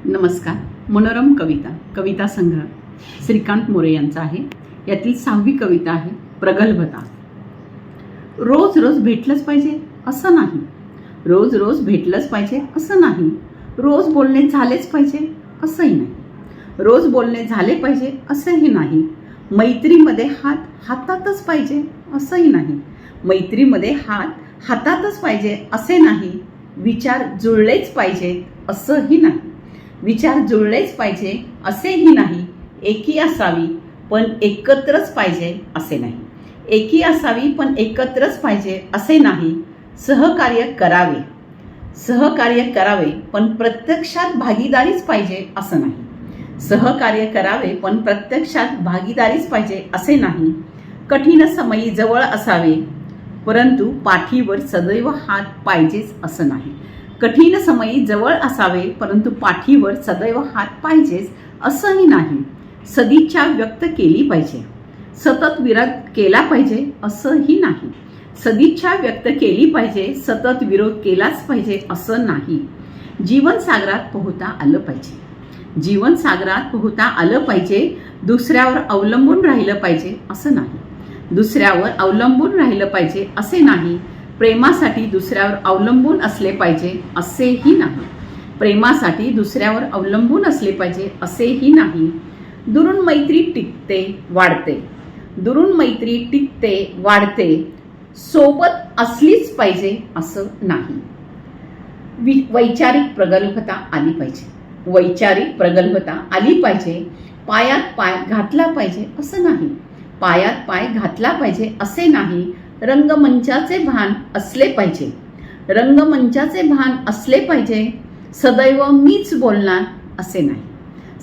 नमस्कार. मनोरम कविता संग्रह श्रीकांत मोरे यांचा आहे. यातील 6वी कविता आहे प्रगल्भता. रोज रोज भेटलंच पाहिजे असं नाही, रोज रोज भेटलंच पाहिजे असं नाही, रोज बोलणे झालेच पाहिजे असंही नाही, रोज बोलणे झाले पाहिजे असंही नाही, मैत्रीमध्ये हात हातातच पाहिजे असंही नाही, मैत्रीमध्ये हात हातातच पाहिजे असे नाही, विचार जुळलेच पाहिजे असंही नाही, विचार जुळलेच पाहिजे असेही नाही, एकी असावी पण एकत्रच पाहिजे असे नाही, एकी असावी पण एकत्रच पाहिजे असे नाही, सहकार्य करावे पण प्रत्यक्षात भागीदारीच पाहिजे असं नाही, सहकार्य करावे पण प्रत्यक्षात भागीदारीच पाहिजे असे नाही, कठीण समयी जवळ असावे परंतु पाठीवर सदैव हात पाहिजेच असं नाही, कठीण समयी जवळ असावे परंतु पाठीवर सदैव हात पाहिजेच असंही नाही, सदिच्छा व्यक्त केली पाहिजे सतत विरोध केला पाहिजे असंही नाही, सदिच्छा व्यक्त केली पाहिजे सतत विरोध केलाच पाहिजे असं नाही, जीवनसागरात पोहता आलं पाहिजे, जीवनसागरात पोहता आलं पाहिजे, दुसऱ्यावर अवलंबून राहिलं पाहिजे असं नाही, दुसऱ्यावर अवलंबून राहिलं पाहिजे असे नाही, प्रेमासाठी दुसऱ्यावर अवलंबून असले पाहिजे असेही नाही, प्रेमासाठी दुसऱ्यावर अवलंबून असले पाहिजे असेही नाही, दुरून मैत्री टिकते वाढते, दुरून मैत्री टिकते वाढते, सोबत असलीच पाहिजे असं नाही, वैचारिक प्रगल्भता आली पाहिजे, वैचारिक प्रगल्भता आली पाहिजे, पायात पाय घातला पाहिजे असं नाही, पायात पाय घातला पाहिजे असे नाही, रंगमंचाचे भान असले पाहिजे, रंगमंचाचे भान असले पाहिजे, सदैव मीच बोलणार असे नाही,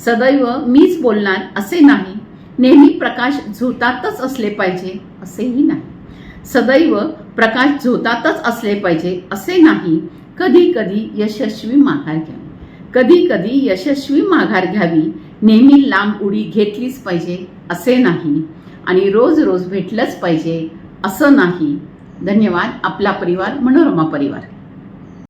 सदैव मीच बोलणार असे नाही, नेहमी प्रकाश झोतातच असले पाहिजे असेही नाही, सदैव प्रकाश झोतातच असले पाहिजे असे नाही, कधी कधी यशस्वी माघार घ्यावी, कधी कधी यशस्वी माघार घ्यावी, नेहमी लांब उडी घेतलीच पाहिजे असे नाही, आणि रोज रोज भेटलंच पाहिजे असं नाही. धन्यवाद. आपला परिवार, मनोरमा परिवार.